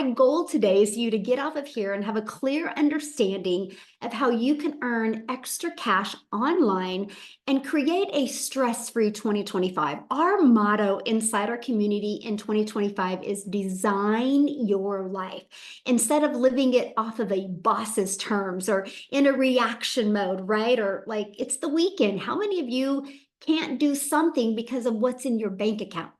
my goal today is you to get off of here and have a clear understanding of how you can earn extra cash online and create a stress-free 2025. Our motto inside our community in 2025 is design your life. Instead of living it off of a boss's terms or in a reaction mode, right? Or like it's the weekend. How many of you can't do something because of what's in your bank account?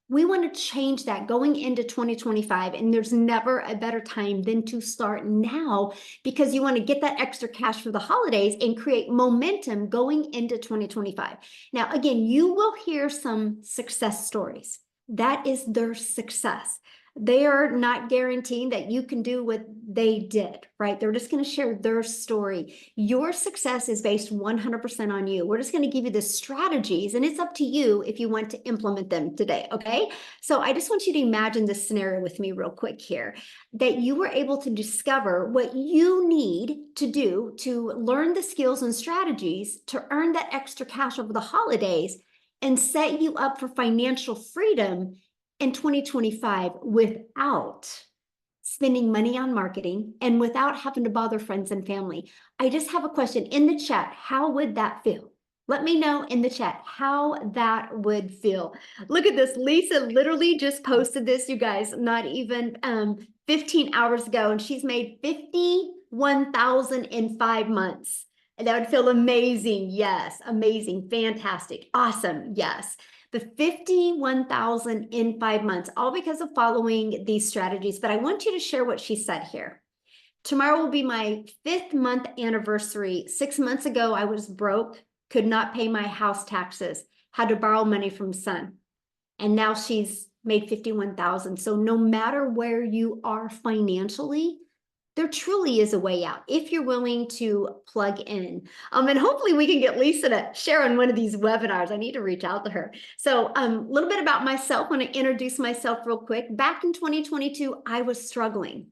We want to change that going into 2025, and there's never a better time than to start now because you want to get that extra cash for the holidays and create momentum going into 2025. Now, again, you will hear some success stories. That is their success. They are not guaranteeing that you can do what they did, right? They're just going to share their story. Your success is based 100% on you. We're just going to give you the strategies, and it's up to you if you want to implement them today, okay? So I just want you to imagine this scenario with me real quick here, that you were able to discover what you need to do to learn the skills and strategies to earn that extra cash over the holidays and set you up for financial freedom in 2025 without spending money on marketing and without having to bother friends and family. I just have a question in the chat. How would that feel? Let me know in the chat how that would feel. Look at this. Lisa literally just posted this, you guys, not even 15 hours ago, and she's made $51,000 in 5 months. And that would feel amazing. Yes, amazing, fantastic, awesome. Yes. The 51,000 in 5 months, all because of following these strategies. But I want you to share what she said here. Tomorrow will be my 5th month anniversary. 6 months ago, I was broke, could not pay my house taxes, had to borrow money from son. And now she's made 51,000. So no matter where you are financially, there truly is a way out if you're willing to plug in. And hopefully we can get Lisa to share on one of these webinars. I need to reach out to her. So a little bit about myself. I want to introduce myself real quick. Back in 2022, I was struggling.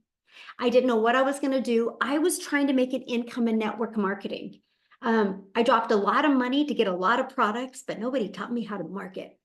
I didn't know what I was going to do. I was trying to make an income in network marketing. I dropped a lot of money to get a lot of products, but nobody taught me how to market.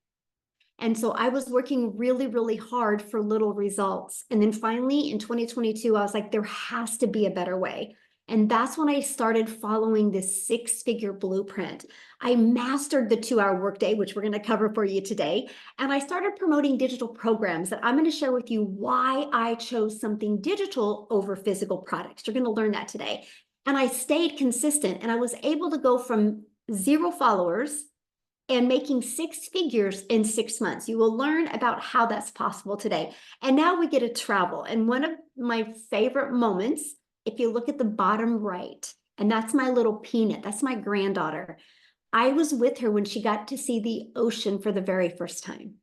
And so I was working really, really hard for little results. And then finally in 2022, I was like, there has to be a better way. And that's when I started following this 6-figure blueprint. I mastered the 2-hour workday, which we're going to cover for you today. And I started promoting digital programs that I'm going to share with you why I chose something digital over physical products. You're going to learn that today. And I stayed consistent, and I was able to go from 0 followers and making 6 figures in 6 months. You will learn about how that's possible today. And now we get to travel. And one of my favorite moments, if you look at the bottom right, and that's my little Peanut, that's my granddaughter. I was with her when she got to see the ocean for the very first time.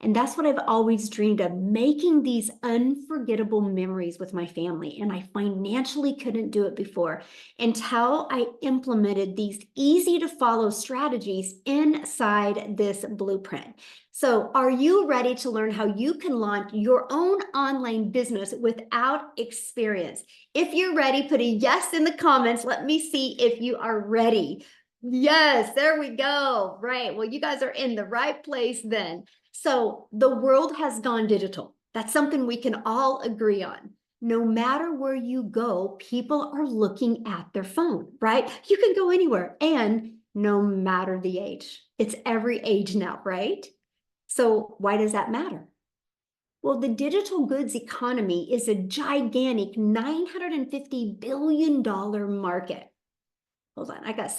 And that's what I've always dreamed of, making these unforgettable memories with my family. And I financially couldn't do it before until I implemented these easy to follow strategies inside this blueprint. So are you ready to learn how you can launch your own online business without experience? If you're ready, put a yes in the comments. Let me see if you are ready. Yes, there we go. Right. Well, you guys are in the right place then. So the world has gone digital. That's something we can all agree on. No matter where you go, people are looking at their phone, right? You can go anywhere, and no matter the age. It's every age now, right? So why does that matter? Well, the digital goods economy is a gigantic $950 billion market. Hold on, I got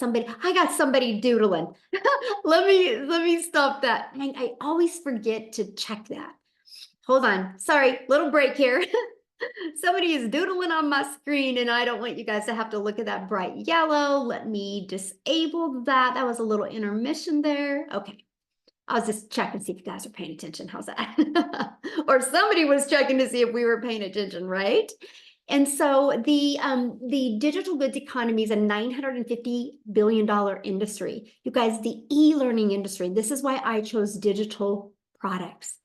somebody doodling. let me stop that. I always forget to check that. Hold on, sorry, little break here. Somebody is doodling on my screen, and I don't want you guys to have to look at that bright yellow. Let me disable that. That was a little intermission there. Okay, I was just checking to see if you guys are paying attention. How's that? Or somebody was checking to see if we were paying attention, right? And so the digital goods economy is a $950 billion industry. You guys, the e-learning industry, this is why I chose digital products.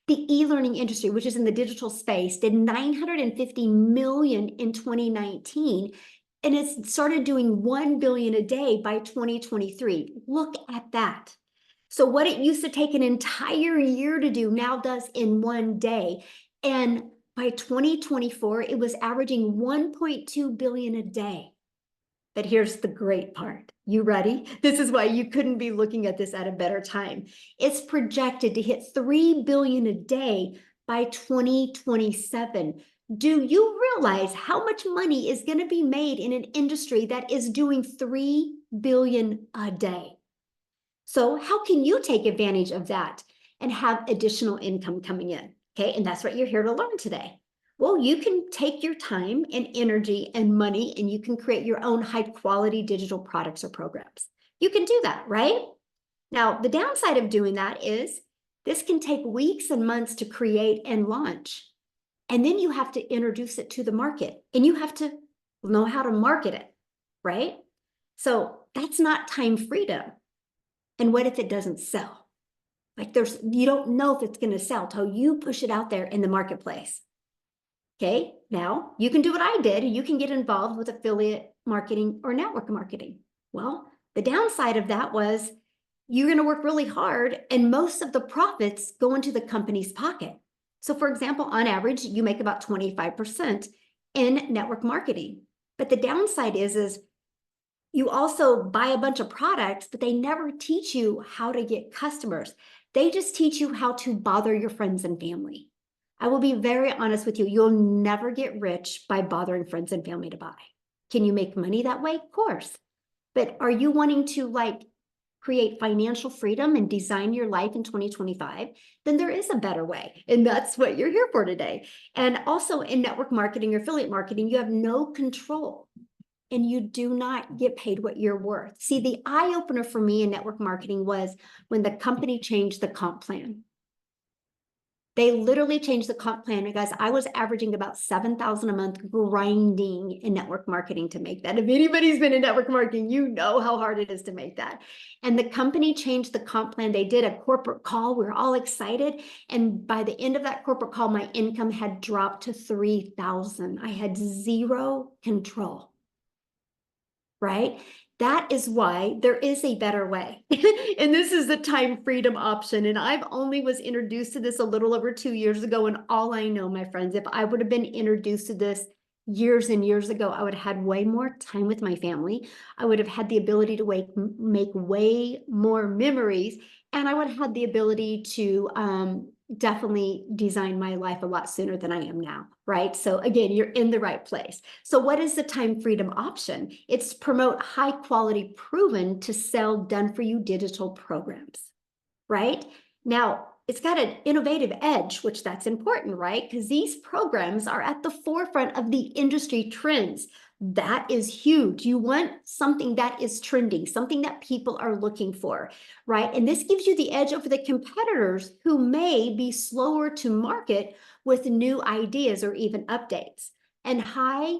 The e-learning industry, which is in the digital space, did 950 million in 2019, and it started doing 1 billion a day by 2023. Look at that. So what it used to take an entire year to do now does in 1 day. And By 2024, it was averaging 1.2 billion a day. But here's the great part. You ready? This is why you couldn't be looking at this at a better time. It's projected to hit 3 billion a day by 2027. Do you realize how much money is going to be made in an industry that is doing 3 billion a day? So how can you take advantage of that and have additional income coming in? Okay, and that's what you're here to learn today. Well, you can take your time and energy and money and you can create your own high quality digital products or programs. You can do that, right? Now, the downside of doing that is this can take weeks and months to create and launch. And then you have to introduce it to the market and you have to know how to market it, right? So that's not time freedom. And what if it doesn't sell? Like you don't know if it's going to sell till you push it out there in the marketplace. Okay, now you can do what I did. You can get involved with affiliate marketing or network marketing. Well, the downside of that was you're going to work really hard and most of the profits go into the company's pocket. So for example, on average, you make about 25% in network marketing. But the downside is you also buy a bunch of products, but they never teach you how to get customers. They just teach you how to bother your friends and family. I will be very honest with you. You'll never get rich by bothering friends and family to buy. Can you make money that way? Of course. But are you wanting to create financial freedom and design your life in 2025? Then there is a better way. And that's what you're here for today. And also in network marketing or affiliate marketing, you have no control. And you do not get paid what you're worth. See, the eye opener for me in network marketing was when the company changed the comp plan. They literally changed the comp plan because I was averaging about $7,000 a month grinding in network marketing to make that. If anybody's been in network marketing, you know how hard it is to make that. And the company changed the comp plan. They did a corporate call. We were all excited. And by the end of that corporate call, my income had dropped to $3,000. I had zero control. Right? That is why there is a better way. And this is the time freedom option. And I've only was introduced to this a little over 2 years ago. And all I know, my friends, if I would have been introduced to this years and years ago, I would have had way more time with my family. I would have had the ability to make way more memories. And I would have had the ability to definitely design my life a lot sooner than I am now, right? So again, you're in the right place. So what is the time freedom option? It's promote high quality, proven to sell done for you digital programs, right? Now, it's got an innovative edge, which that's important, right? Because these programs are at the forefront of the industry trends. That is huge. You want something that is trending, something that people are looking for, right? And this gives you the edge over the competitors who may be slower to market with new ideas or even updates. And high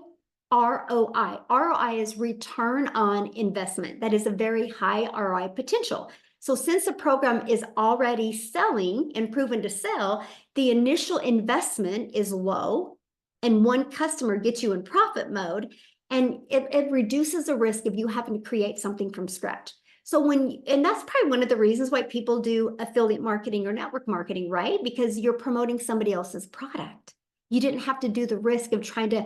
ROI. ROI is return on investment. That is a very high ROI potential. So since the program is already selling and proven to sell, the initial investment is low and one customer gets you in profit mode, and it reduces the risk of you having to create something from scratch. So and that's probably one of the reasons why people do affiliate marketing or network marketing, right? Because you're promoting somebody else's product. You didn't have to do the risk of trying to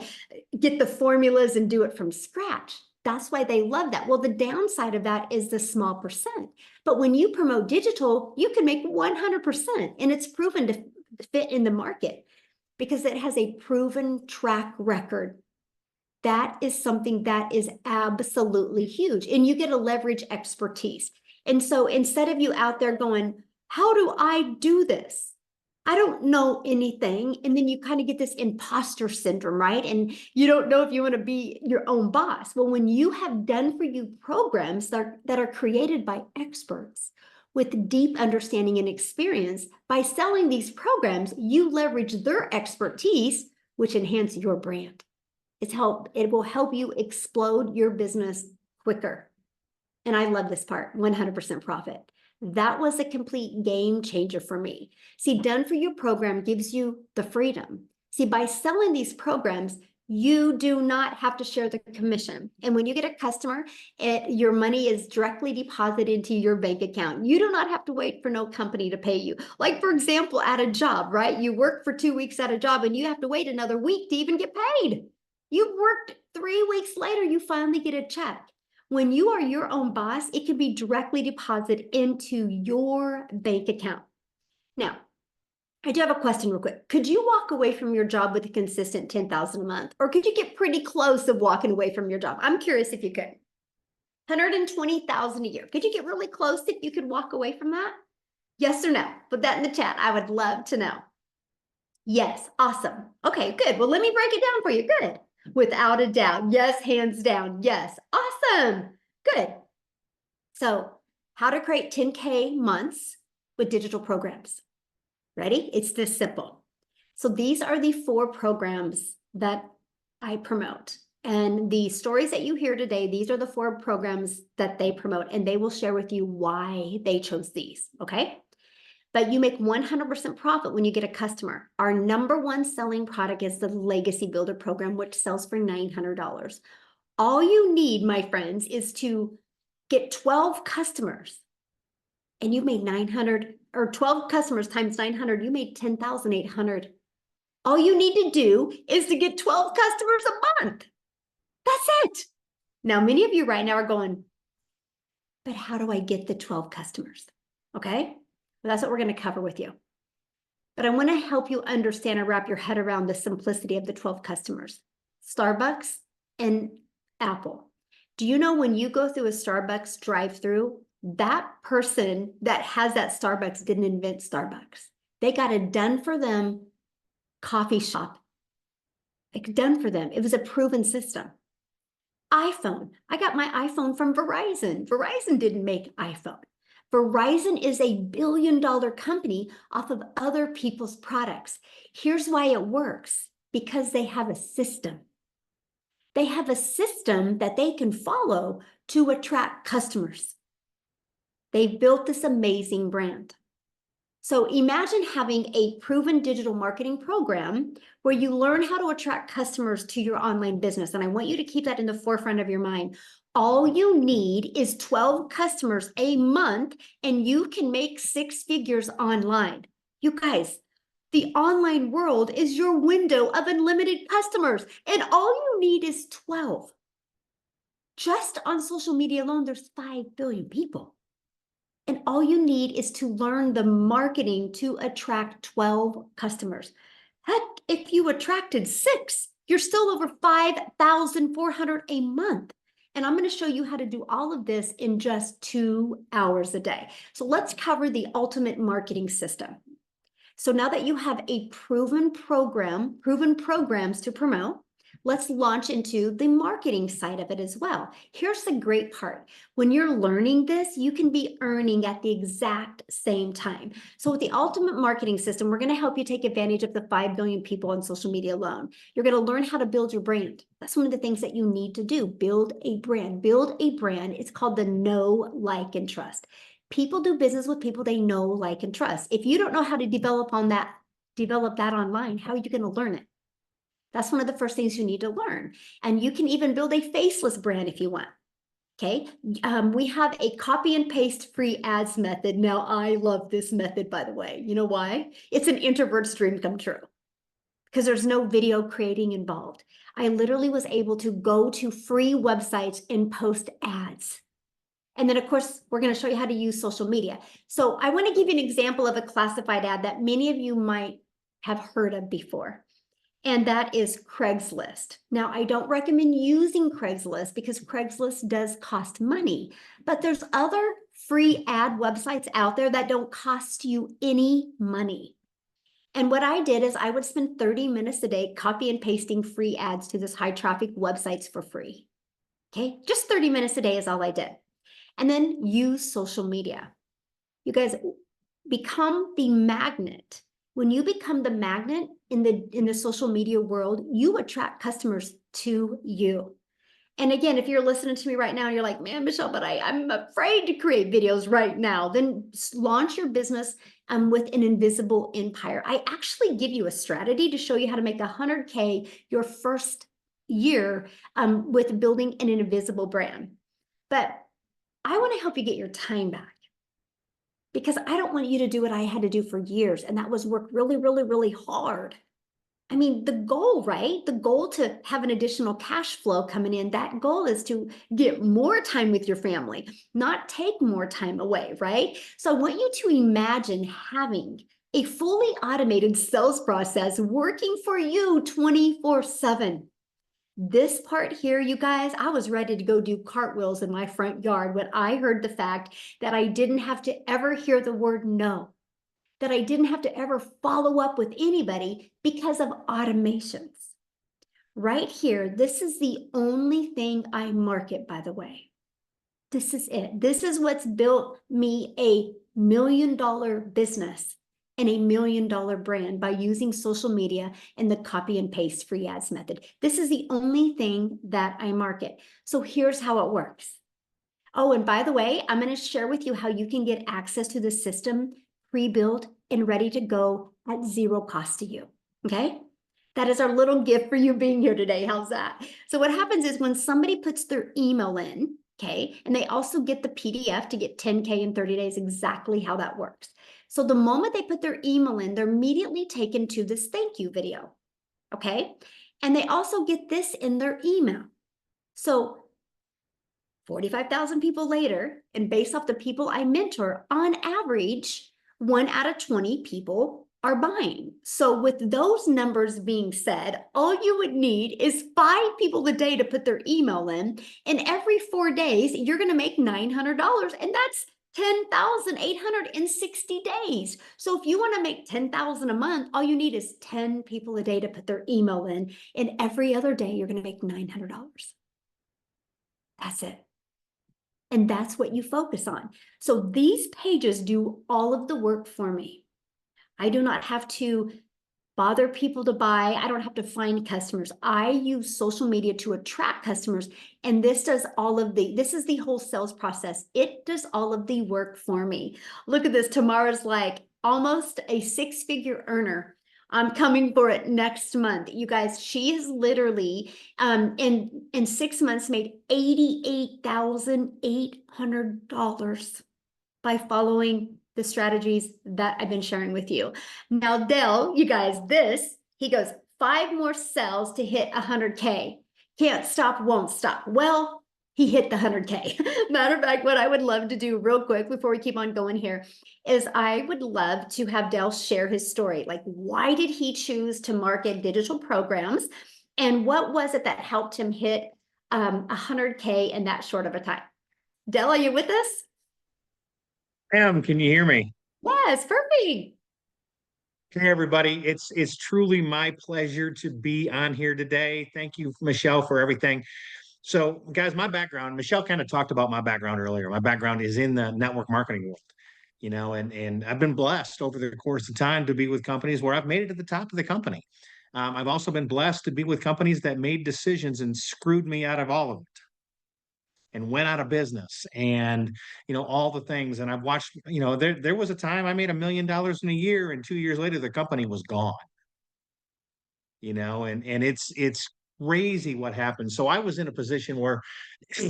get the formulas and do it from scratch. That's why they love that. Well, the downside of that is the small percent. But when you promote digital, you can make 100%, and it's proven to fit in the market because it has a proven track record. That is something that is absolutely huge, and you get to leverage expertise. And so instead of you out there going, how do I do this? I don't know anything. And then you kind of get this imposter syndrome, right? And you don't know if you want to be your own boss. Well, when you have done for you programs that are created by experts with deep understanding and experience, by selling these programs, you leverage their expertise, which enhance your brand. It will help you explode your business quicker. And I love this part, 100% profit. That was a complete game changer for me. See, done for you program gives you the freedom. See, by selling these programs, You do not have to share the commission. And when you get a customer, your money is directly deposited into your bank account. You do not have to wait for no company to pay you. Like, for example, at a job, right? You work for 2 weeks at a job and you have to wait another week to even get paid. You worked 3 weeks later, you finally get a check. When you are your own boss, it can be directly deposited into your bank account. Now, I do have a question real quick. Could you walk away from your job with a consistent 10,000 a month? Or could you get pretty close of walking away from your job? I'm curious if you could. 120,000 a year. Could you get really close if you could walk away from that? Yes or no? Put that in the chat. I would love to know. Yes, awesome. Okay, good. Well, let me break it down for you. Good. Without a doubt. Yes, hands down. Yes. Awesome. Good. So, how to create 10K months with digital programs. Ready? It's this simple. So these are the 4 programs that I promote. And the stories that you hear today, these are the 4 programs that they promote, and they will share with you why they chose these, okay? But you make 100% profit when you get a customer. Our number 1 selling product is the Legacy Builder program, which sells for $900. All you need, my friends, is to get 12 customers, and you've made 900, or 12 customers times 900, you made 10,800. All you need to do is to get 12 customers a month. That's it. Now, many of you right now are going, but how do I get the 12 customers? Okay, well, that's what we're going to cover with you. But I want to help you understand and wrap your head around the simplicity of the 12 customers. Starbucks and Apple. Do you know when you go through a Starbucks drive-through, that person that has that Starbucks didn't invent Starbucks. They got a done for them coffee shop. Like, done for them. It was a proven system. iPhone. I got my iPhone from Verizon. Verizon didn't make iPhone. Verizon is a billion-dollar company off of other people's products. Here's why it works. Because they have a system. They have a system that they can follow to attract customers. They've built this amazing brand. So imagine having a proven digital marketing program where you learn how to attract customers to your online business. And I want you to keep that in the forefront of your mind. All you need is 12 customers a month, and you can make 6 figures online. You guys, the online world is your window of unlimited customers, and all you need is 12. Just on social media alone, there's 5 billion people. And all you need is to learn the marketing to attract 12 customers. Heck, if you attracted 6, you're still over 5,400 a month. And I'm going to show you how to do all of this in just 2 hours a day. So let's cover the ultimate marketing system. So now that you have a proven programs to promote, let's launch into the marketing side of it as well. Here's the great part. When you're learning this, you can be earning at the exact same time. So with the ultimate marketing system, we're going to help you take advantage of the 5 billion people on social media alone. You're going to learn how to build your brand. That's one of the things that you need to do. Build a brand. Build a brand. It's called the know, like, and trust. People do business with people they know, like, and trust. If you don't know how to develop that online, how are you going to learn it? That's one of the first things you need to learn. And you can even build a faceless brand if you want. Okay. We have a copy and paste free ads method. Now, I love this method, by the way. You know why? It's an introvert's dream come true because there's no video creating involved. I literally was able to go to free websites and post ads. And then, of course, we're going to show you how to use social media. So I want to give you an example of a classified ad that many of you might have heard of before. And that is Craigslist. Now, I don't recommend using Craigslist because Craigslist does cost money, but there's other free ad websites out there that don't cost you any money. And what I did is I would spend 30 minutes a day copy and pasting free ads to this high traffic websites for free. Okay, just 30 minutes a day is all I did. And then use social media. You guys become the magnet. When you become the magnet in the social media world, you attract customers to you. And again, if you're listening to me right now and you're like, man, Michelle, but I'm afraid to create videos right now, then launch your business with an invisible empire. I actually give you a strategy to show you how to make 100K your first year with building an invisible brand. But I want to help you get your time back, because I don't want you to do what I had to do for years, and that was work really, really, really hard. I mean, the goal, right? The goal to have an additional cash flow coming in, that goal is to get more time with your family, not take more time away, right? So I want you to imagine having a fully automated sales process working for you 24/7. This part here, you guys, I was ready to go do cartwheels in my front yard when I heard the fact that I didn't have to ever hear the word no, that I didn't have to ever follow up with anybody because of automations. Right here, this is the only thing I market, by the way. This is it. This is what's built me a $1 million business and a $1 million brand, by using social media and the copy and paste free ads method. This is the only thing that I market. So here's how it works. Oh, and by the way, I'm going to share with you how you can get access to the system pre-built and ready to go at zero cost to you. Okay? That is our little gift for you being here today. How's that? So what happens is when somebody puts their email in, okay, and they also get the PDF to get 10K in 30 days, exactly how that works. So the moment they put their email in, they're immediately taken to this thank you video, okay? And they also get this in their email. So 45,000 people later, and based off the people I mentor, on average, 1 out of 20 people are buying. So with those numbers being said, all you would need is 5 people a day to put their email in, and every 4 days, you're going to make $900, and that's 10,860 days. So if you want to make 10,000 a month, all you need is 10 people a day to put their email in, and every other day you're going to make $900. That's it. And that's what you focus on. So these pages do all of the work for me. I do not have to bother people to buy. I don't have to find customers. I use social media to attract customers. And this does all of this is the whole sales process. It does all of the work for me. Look at this. Tamara's like almost a 6-figure earner. I'm coming for it next month. You guys, she has literally in 6 months made $88,800 by following the strategies that I've been sharing with you. Now, Dell, you guys, he goes, 5 more sales to hit 100K. Can't stop, won't stop. Well, he hit the 100K. Matter of fact, what I would love to do real quick before we keep on going here is I would love to have Dell share his story. Like, why did he choose to market digital programs? And what was it that helped him hit 100K in that short of a time? Dell, are you with us? Can you hear me? Yes, perfect. Hey, everybody. It's truly my pleasure to be on here today. Thank you, Michelle, for everything. So, guys, my background, Michelle kind of talked about my background earlier. My background is in the network marketing world, and I've been blessed over the course of time to be with companies where I've made it to the top of the company. I've also been blessed to be with companies that made decisions and screwed me out of all of it and went out of business, and all the things. And I've watched, there was a time I made $1 million in a year, and 2 years later the company was gone. And it's crazy what happened. So I was in a position where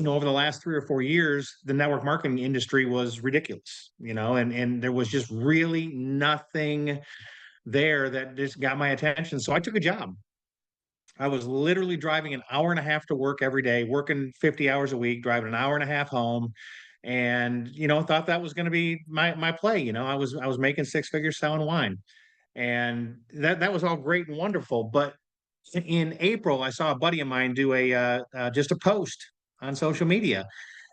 over the last 3 or 4 years the network marketing industry was ridiculous, and there was just really nothing there that just got my attention. So I took a job. I was literally driving an hour and a half to work every day, working 50 hours a week, driving an hour and a half home. And, thought that was going to be my play. I was making 6 figures selling wine. And that was all great and wonderful. But in April, I saw a buddy of mine do just a post on social media.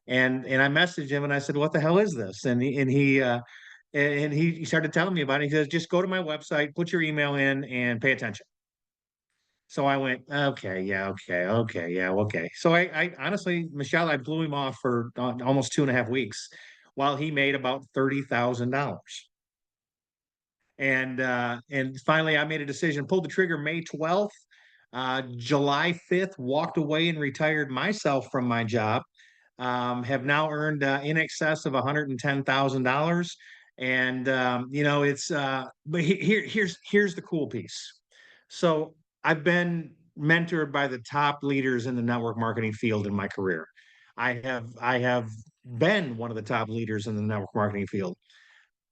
And I messaged him and I said, "What the hell is this?" And he started telling me about it. He says, "Just go to my website, put your email in, and pay attention." So I went, okay, yeah, okay, okay, yeah, okay. So I honestly, Michelle, I blew him off for almost 2.5 weeks while he made about $30,000. And finally I made a decision, pulled the trigger May 12th. July 5th, walked away and retired myself from my job. Have now earned in excess of $110,000. And it's but here's the cool piece. So I've been mentored by the top leaders in the network marketing field in my career. I have been one of the top leaders in the network marketing field.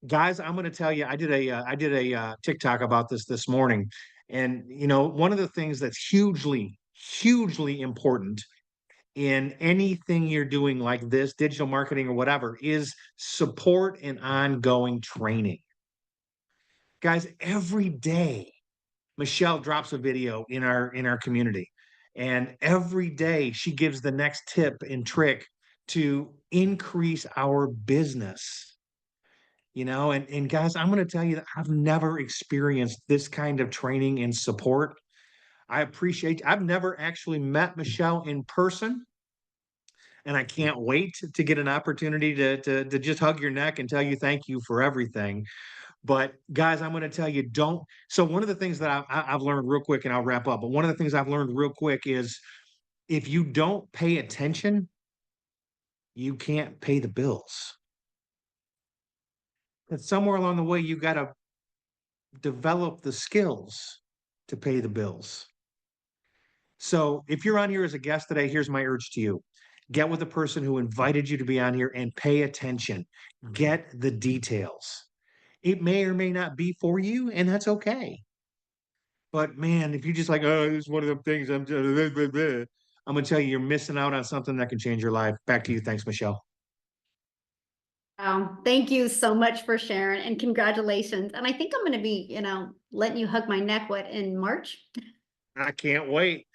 Guys, I'm going to tell you, I did a TikTok about this morning, and one of the things that's hugely important in anything you're doing like this, digital marketing or whatever, is support and ongoing training. Guys, every day Michelle drops a video in our community, and every day she gives the next tip and trick to increase our business. And guys, I'm going to tell you that I've never experienced this kind of training and support. I've never actually met Michelle in person, and I can't wait to get an opportunity to just hug your neck and tell you thank you for everything. But guys, I'm going to tell you, don't. So one of the things that I've learned real quick, and I'll wrap up. But one of the things I've learned real quick is, if you don't pay attention, you can't pay the bills. And somewhere along the way, you got to develop the skills to pay the bills. So if you're on here as a guest today, here's my urge to you: get with the person who invited you to be on here and pay attention. Get the details. It may or may not be for you, and that's okay. But man, if you just like, oh, this is one of the things I'm gonna tell you, you're missing out on something that can change your life. Back to you. Thanks, Michelle. Thank you so much for sharing, and congratulations. And I think I'm going to be, letting you hug my neck, in March? I can't wait.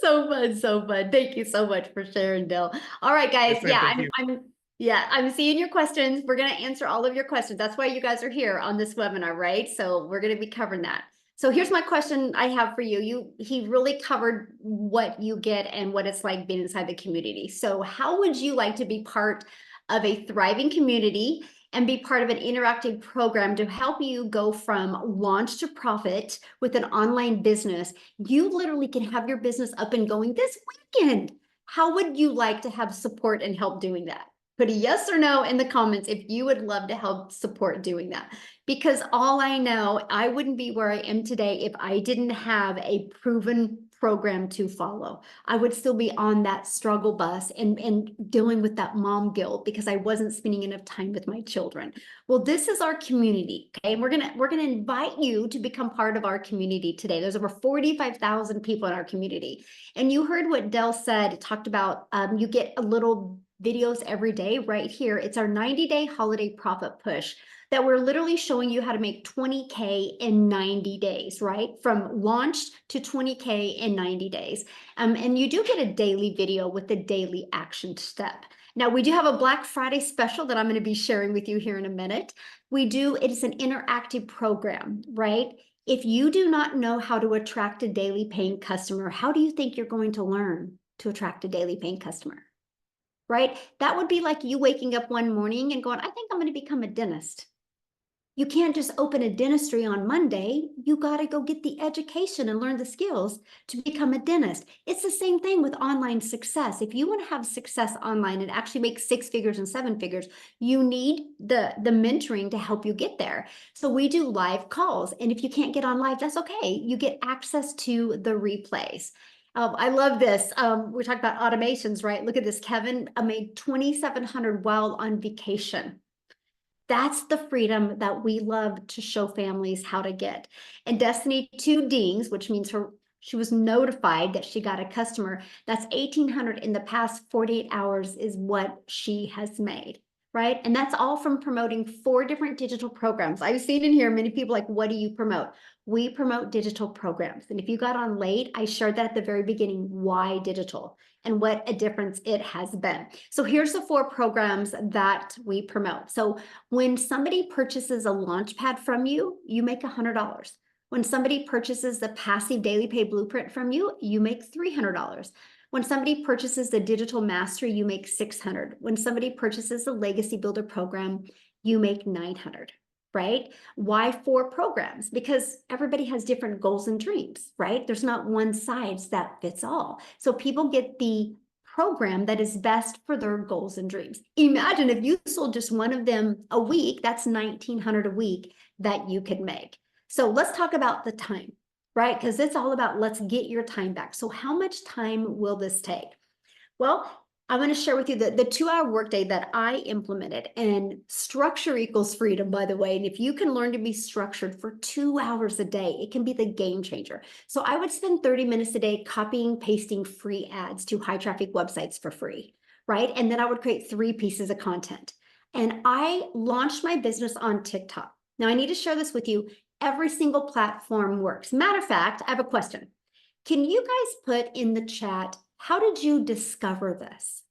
So fun, so fun. Thank you so much for sharing, Dale. All right, guys. Yes, ma'am. Thank you. I'm seeing your questions. We're going to answer all of your questions. That's why you guys are here on this webinar, right? So we're going to be covering that. So here's my question I have for you. He really covered what you get and what it's like being inside the community. So how would you like to be part of a thriving community and be part of an interactive program to help you go from launch to profit with an online business? You literally can have your business up and going this weekend. How would you like to have support and help doing that? Put a yes or no in the comments if you would love to help support doing that. Because all I know, I wouldn't be where I am today if I didn't have a proven program to follow. I would still be on that struggle bus and dealing with that mom guilt because I wasn't spending enough time with my children. Well, this is our community, okay? And we're gonna invite you to become part of our community today. There's over 45,000 people in our community. And you heard what Dell said. It talked about you get a little videos every day right here. It's our 90-day holiday profit push that we're literally showing you how to make 20K in 90 days, right? From launch to 20K in 90 days. And you do get a daily video with the daily action step. Now, we do have a Black Friday special that I'm going to be sharing with you here in a minute. It is an interactive program, right? If you do not know how to attract a daily paying customer, how do you think you're going to learn to attract a daily paying customer? Right? That would be like you waking up one morning and going, I think I'm going to become a dentist. You can't just open a dentistry on Monday. You got to go get the education and learn the skills to become a dentist. It's the same thing with online success. If you want to have success online and actually make 6 figures and 7 figures, you need the mentoring to help you get there. So we do live calls. And if you can't get on live, that's okay. You get access to the replays. I love this. We're talking about automations, right? Look at this. Kevin made 2,700 while on vacation. That's the freedom that we love to show families how to get. And Destiny 2 dings, which means she was notified that she got a customer. That's 1,800 in the past 48 hours is what she has made, right? And that's all from promoting 4 different digital programs. I've seen in here many people like, what do you promote? We promote digital programs. And if you got on late, I shared that at the very beginning, why digital and what a difference it has been. So here's the 4 programs that we promote. So when somebody purchases a Launchpad from you, you make $100. When somebody purchases the Passive Daily Pay Blueprint from you, you make $300. When somebody purchases the Digital Mastery, you make $600. When somebody purchases the Legacy Builder program, you make $900. Right? Why 4 programs? Because everybody has different goals and dreams, right? There's not one size that fits all. So people get the program that is best for their goals and dreams. Imagine if you sold just one of them a week, that's $1,900 a week that you could make. So let's talk about the time, right? Because it's all about let's get your time back. So how much time will this take? Well, I'm going to share with you the 2-hour workday that I implemented, and structure equals freedom, by the way. And if you can learn to be structured for 2 hours a day, it can be the game changer. So I would spend 30 minutes a day copying, pasting free ads to high traffic websites for free, right? And then I would create 3 pieces of content. And I launched my business on TikTok. Now I need to share this with you. Every single platform works. Matter of fact, I have a question. Can you guys put in the chat, how did you discover this?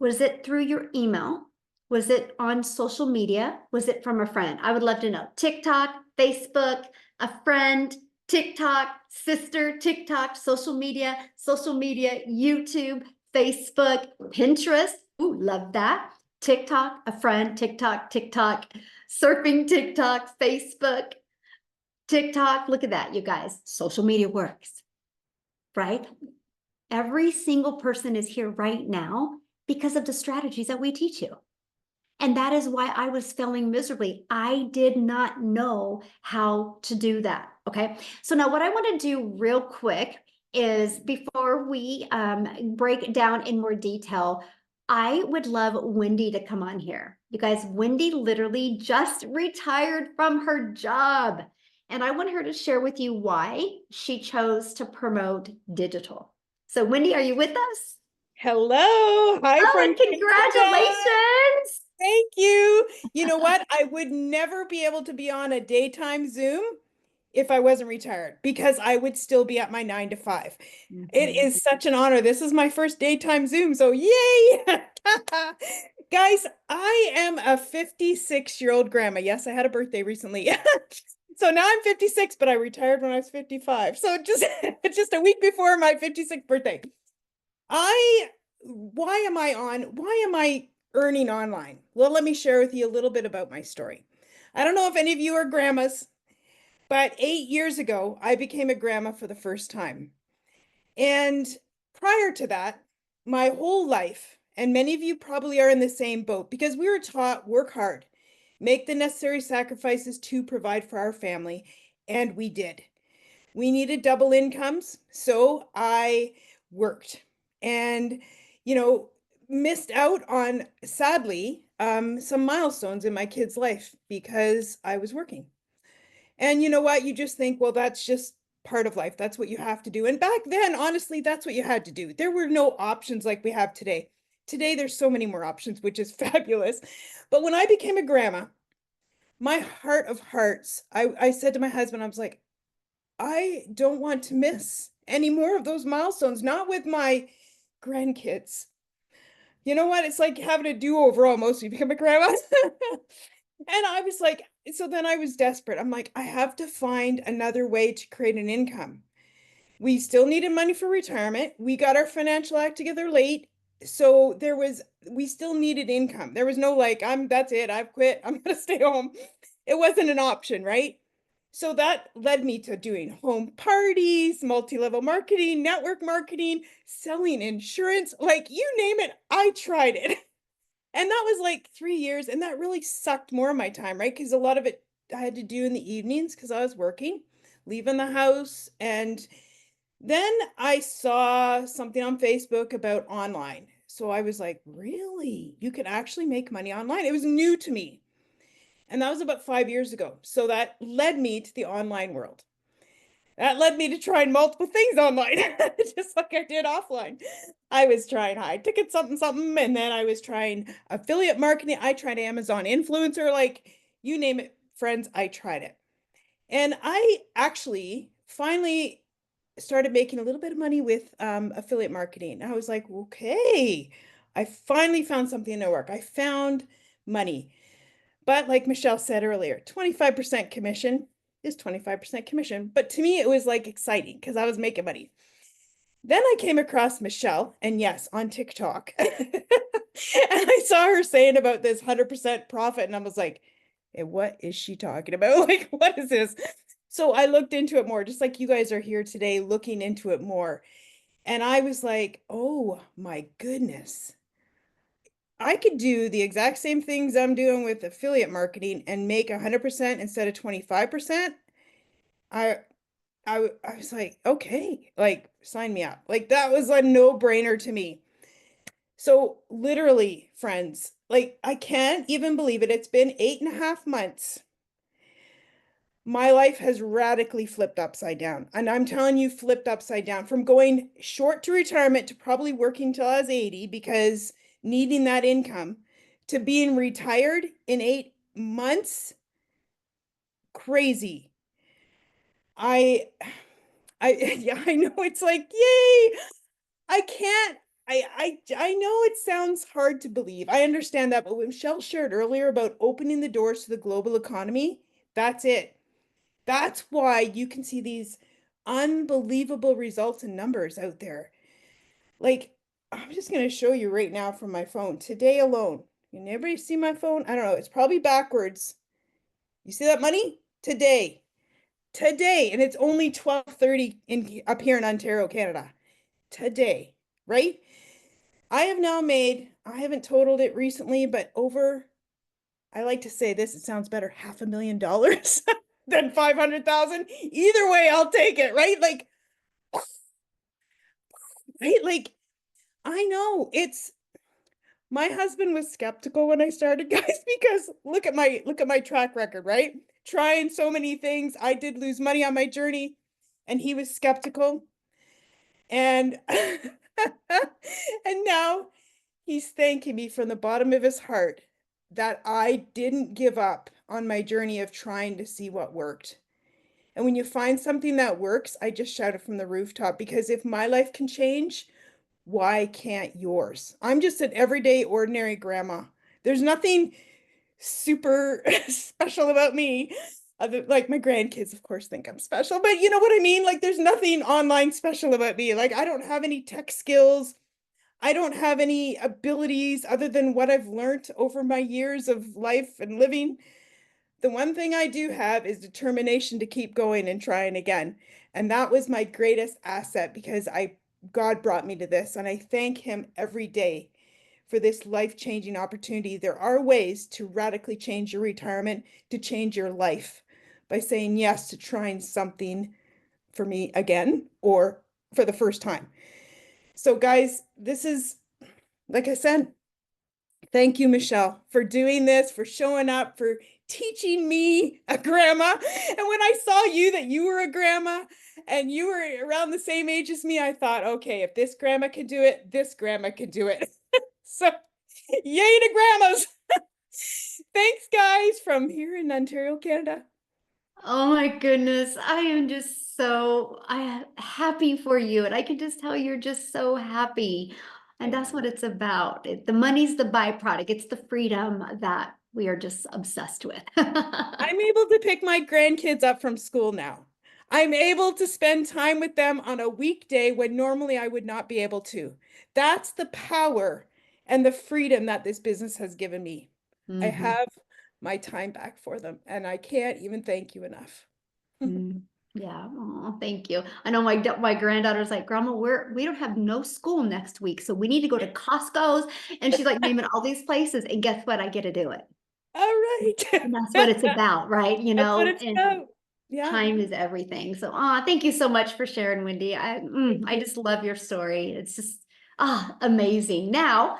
Was it through your email? Was it on social media? Was it from a friend? I would love to know. TikTok, Facebook, a friend, TikTok, sister, TikTok, social media, YouTube, Facebook, Pinterest. Ooh, love that. TikTok, a friend, TikTok, surfing TikTok, Facebook, TikTok. Look at that, you guys. Social media works, right? Every single person is here right now because of the strategies that we teach you. And that is why I was failing miserably. I did not know how to do that. Okay. So now what I want to do real quick is, before we break it down in more detail, I would love Wendy to come on here. You guys, Wendy literally just retired from her job. And I want her to share with you why she chose to promote digital. So Wendy, are you with us? Hello. Hi Oh, from and Canada. congratulations. Thank you. You know what? I would never be able to be on a daytime Zoom if I wasn't retired, because I would still be at my 9 to 5. It is such an honor. This is my first daytime Zoom, so yay! Guys, I am a 56-year-old grandma. Yes, I had a birthday recently. So now I'm 56, but I retired when I was 55. So just a week before my 56th birthday. Why am I earning online? Well, let me share with you a little bit about my story. I don't know if any of you are grandmas, but 8 years ago, I became a grandma for the first time. And prior to that, my whole life, and many of you probably are in the same boat, because we were taught work hard, make the necessary sacrifices to provide for our family, and we did. We needed double incomes, so I worked and, you know, missed out on, sadly, some milestones in my kid's life because I was working. And you know what? You just think, well, that's just part of life. That's what you have to do. And back then, honestly, that's what you had to do. There were no options like we have today. Today, there's so many more options, which is fabulous. But when I became a grandma, my heart of hearts, I said to my husband, I was like, I don't want to miss any more of those milestones, not with my grandkids. You know what? It's like having a do-over almost. You become a grandma. And I was like, so then I was desperate. I'm like, I have to find another way to create an income. We still needed money for retirement. We got our financial act together late. So we still needed income. There was no like, that's it. I've quit. I'm going to stay home. It wasn't an option, right? So that led me to doing home parties, multi-level marketing, network marketing, selling insurance, like you name it, I tried it. And that was like 3 years, and that really sucked more of my time, right? Because a lot of it I had to do in the evenings because I was working, leaving the house. And then I saw something on Facebook about online. So I was like, really? You can actually make money online? It was new to me. And that was about 5 years ago. So that led me to the online world. That led me to trying multiple things online, just like I did offline. I was trying high ticket something, something, and then I was trying affiliate marketing. I tried Amazon influencer, like you name it, friends, I tried it. And I actually finally started making a little bit of money with affiliate marketing. I was like, okay, I finally found something to work. I found money. But like Michelle said earlier, 25% commission is 25% commission. But to me, it was like exciting because I was making money. Then I came across Michelle, and yes, on TikTok. And I saw her saying about this 100% profit, and I was like, hey, what is she talking about? Like, what is this? So I looked into it more, just like you guys are here today looking into it more. And I was like, oh my goodness. I could do the exact same things I'm doing with affiliate marketing and make 100% instead of 25%. I I was like, okay, like sign me up. Like that was a no-brainer to me. So literally, friends, like I can't even believe it. It's been 8.5 months. My life has radically flipped upside down. And I'm telling you, flipped upside down from going short to retirement to probably working till I was 80 because needing that income to being retired in 8 months. Crazy. I yeah, I know it's like, yay. I can't I know it sounds hard to believe. I understand that, but when Michelle shared earlier about opening the doors to the global economy, that's it. That's why you can see these unbelievable results and numbers out there. Like, I'm just going to show you right now from my phone today alone. Can everybody see my phone? I don't know. It's probably backwards. You see that money? Today, and it's only 12:30 in up here in Ontario, Canada. Today, right? I have now made, I haven't totaled it recently, but over, I like to say this, it sounds better, $500,000 than 500,000. Either way, I'll take it, right? Like, right? Like, I know it's, my husband was skeptical when I started, guys, because look at my track record, right? Trying so many things. I did lose money on my journey, and he was skeptical. And and now he's thanking me from the bottom of his heart that I didn't give up on my journey of trying to see what worked. And when you find something that works, I just shout it from the rooftop because if my life can change, why can't yours? I'm just an everyday, ordinary grandma. There's nothing super special about me. Other, like my grandkids, of course, think I'm special, but you know what I mean? Like, there's nothing online special about me. Like, I don't have any tech skills. I don't have any abilities other than what I've learned over my years of life and living. The one thing I do have is determination to keep going and trying again. And that was my greatest asset because God brought me to this, and I thank him every day for this life-changing opportunity. There are ways to radically change your retirement, to change your life by saying yes to trying something for me again or for the first time. So guys, this is, like I said, thank you, Michelle, for doing this, for showing up, for teaching me, a grandma. And when I saw you that you were a grandma and you were around the same age as me, I thought, okay, if this grandma can do it, this grandma can do it. So yay to grandmas. Thanks, guys, from here in Ontario, Canada. Oh my goodness. I am just so happy for you. And I can just tell you're just so happy. And that's what it's about. The money's the byproduct. It's the freedom that we are just obsessed with. I'm able to pick my grandkids up from school now. I'm able to spend time with them on a weekday when normally I would not be able to. That's the power and the freedom that this business has given me. I Mhm. have my time back for them, and I can't even thank you enough. Mm. Yeah. Oh, thank you. I know my granddaughter's like, Grandma, we don't have no school next week, so we need to go to Costco's. And she's like naming all these places. And guess what? I get to do it. All right. And that's what it's about, right? That's what And it's about. Yeah. time is everything. So, thank you so much for sharing, Wendy. I just love your story. It's just, amazing. Now,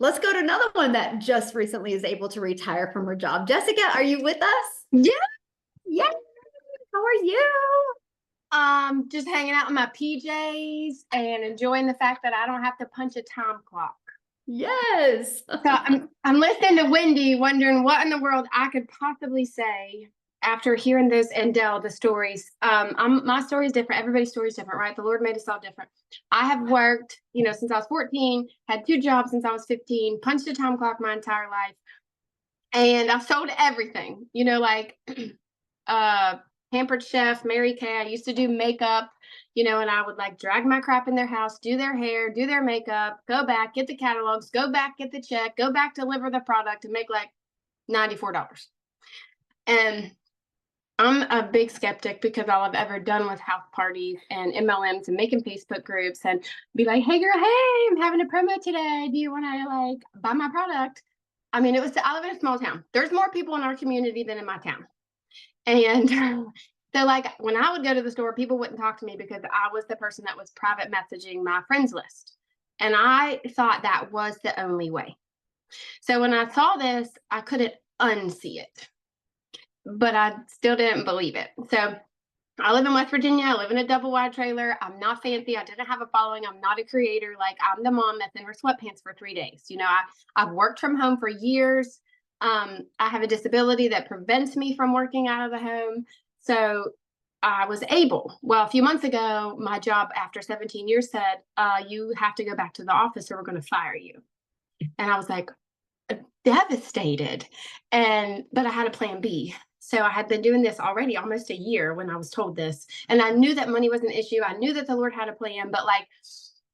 let's go to another one that just recently is able to retire from her job. Jessica, are you with us? Yeah. Yeah. How are you? Just hanging out in my PJs and enjoying the fact that I don't have to punch a time clock. Yes. So I'm listening to Wendy, wondering what in the world I could possibly say after hearing this and Dell, the stories. My story is different. Everybody's story is different, right? The Lord made us all different. I have worked, since I was 14, had 2 jobs since I was 15, punched a time clock my entire life, and I've sold everything. Like Pampered Chef, Mary Kay. I used to do makeup, and I would like drag my crap in their house, do their hair, do their makeup, go back, get the catalogs, go back, get the check, go back, deliver the product, and make like $94. And I'm a big skeptic because all I've ever done with house parties and MLMs and making Facebook groups and be like, hey girl, hey, I'm having a promo today. Do you want to buy my product? I mean, I live in a small town. There's more people in our community than in my town. And So like when I would go to the store, people wouldn't talk to me because I was the person that was private messaging my friends list. And I thought that was the only way. So when I saw this, I couldn't unsee it, but I still didn't believe it. So I live in West Virginia. I live in a double wide trailer. I'm not fancy. I didn't have a following. I'm not a creator. Like I'm the mom that's in her sweatpants for 3 days. You know, I've worked from home for years. I have a disability that prevents me from working out of the home. So I was able. Well, a few months ago, my job after 17 years said, you have to go back to the office or we're going to fire you. And I was like, devastated. But I had a plan B. So I had been doing this already almost a year when I was told this. And I knew that money was an issue. I knew that the Lord had a plan, but like,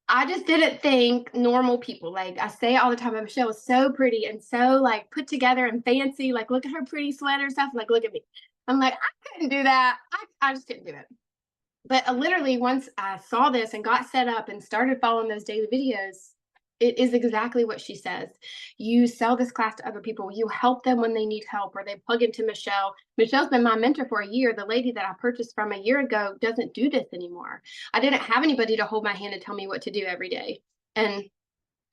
I just didn't think normal people, like I say all the time, Michelle is so pretty and so like put together and fancy. Like, look at her pretty sweater stuff. Like, look at me. I'm like, I couldn't do that. I just couldn't do it. But literally, once I saw this and got set up and started following those daily videos, it is exactly what she says. You sell this class to other people. You help them when they need help or they plug into Michelle. Michelle's been my mentor for a year. The lady that I purchased from a year ago doesn't do this anymore. I didn't have anybody to hold my hand and tell me what to do every day. And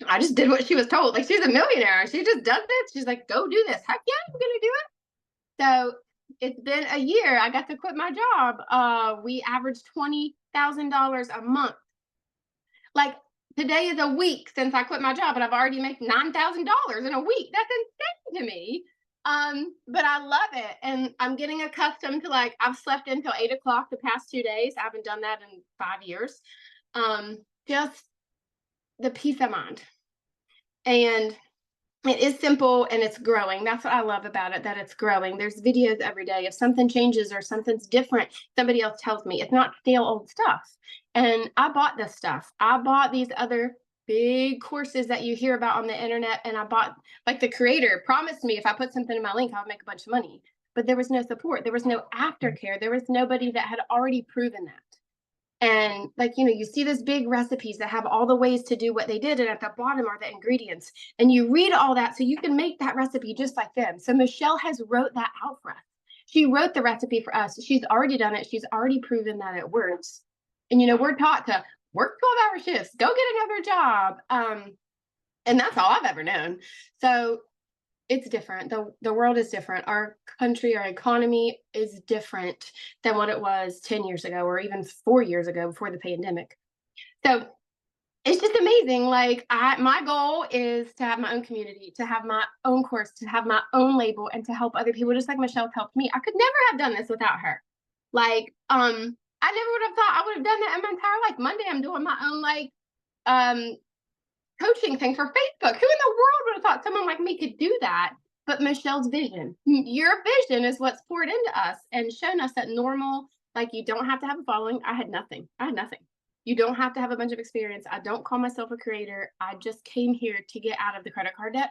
I just did what she was told. Like she's a millionaire. She just does this. She's like, go do this. Heck yeah, I'm going to do it. So it's been a year. I got to quit my job. We averaged $20,000 a month. Like, today is a week since I quit my job, and I've already made $9,000 in a week. That's insane to me. But I love it. And I'm getting accustomed to like, I've slept until 8 o'clock the past 2 days. I haven't done that in 5 years. Just the peace of mind. And it is simple and it's growing. That's what I love about it, that it's growing. There's videos every day. If something changes or something's different, somebody else tells me. It's not stale old stuff. And I bought this stuff. I bought these other big courses that you hear about on the internet. And I bought, like the creator promised me if I put something in my link, I would make a bunch of money. But there was no support. There was no aftercare. There was nobody that had already proven that. And like, you know, you see these big recipes that have all the ways to do what they did. And at the bottom are the ingredients. And you read all that so you can make that recipe just like them. So Michelle has wrote that out for us. She wrote the recipe for us. She's already done it. She's already proven that it works. And, you know, we're taught to work 12-hour shifts, go get another job. And that's all I've ever known. So it's different. The world is different. Our country, our economy is different than what it was 10 years ago or even 4 years ago before the pandemic. So it's just amazing. Like my goal is to have my own community, to have my own course, to have my own label and to help other people just like Michelle's helped me. I could never have done this without her. Like, I never would have thought I would have done that in my entire life. Monday, I'm doing my own like coaching thing for Facebook. Who in the world would have thought someone like me could do that? But Michelle's vision, your vision is what's poured into us and shown us that normal, like you don't have to have a following. I had nothing. You don't have to have a bunch of experience. I don't call myself a creator. I just came here to get out of the credit card debt.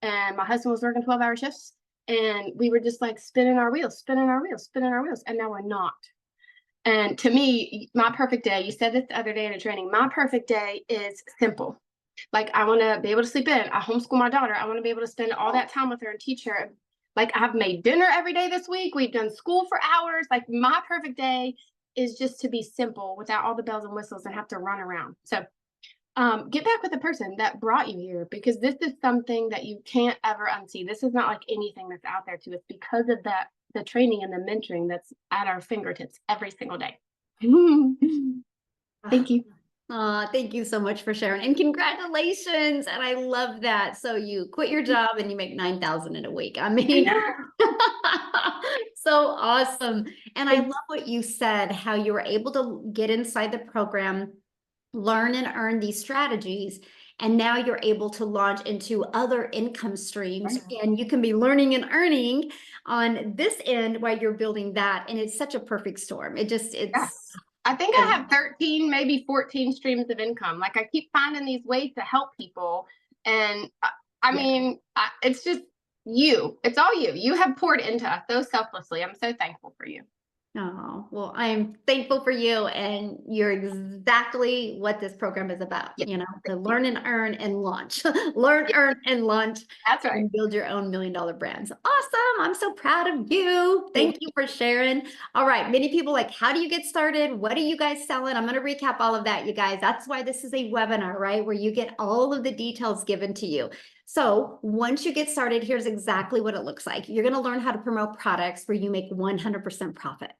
And my husband was working 12-hour shifts. And we were just like spinning our wheels. And now we're not. And to me, my perfect day, you said this the other day in a training, my perfect day is simple. Like I want to be able to sleep in. I homeschool my daughter. I want to be able to spend all that time with her and teach her. Like I've made dinner every day this week. We've done school for hours. Like my perfect day is just to be simple without all the bells and whistles and have to run around. So get back with the person that brought you here, because this is something that you can't ever unsee. This is not like anything that's out there to us because of that, the training and the mentoring that's at our fingertips every single day. Thank you. Thank you so much for sharing, and congratulations. And I love that. So you quit your job and you make 9,000 in a week. I mean, so awesome. And I love what you said, how you were able to get inside the program, learn and earn these strategies. And now you're able to launch into other income streams, and you can be learning and earning on this end while you're building that. And it's such a perfect storm. I think I have 13, maybe 14 streams of income. Like I keep finding these ways to help people. And I mean, it's just you. It's all you. You have poured into us so selflessly. I'm so thankful for you. Oh, well, I'm thankful for you, and you're exactly what this program is about, Yeah, you know, to thank you. learn and earn and launch. Learn, Yeah. earn, and launch That's right. and build your own $1 million brands. Awesome. I'm so proud of you. Thank you for sharing. All right. Many people like, how do you get started? What are you guys selling? I'm going to recap all of that, you guys. That's why this is a webinar, right? Where you get all of the details given to you. So once you get started, here's exactly what it looks like. You're going to learn how to promote products where you make 100% profit.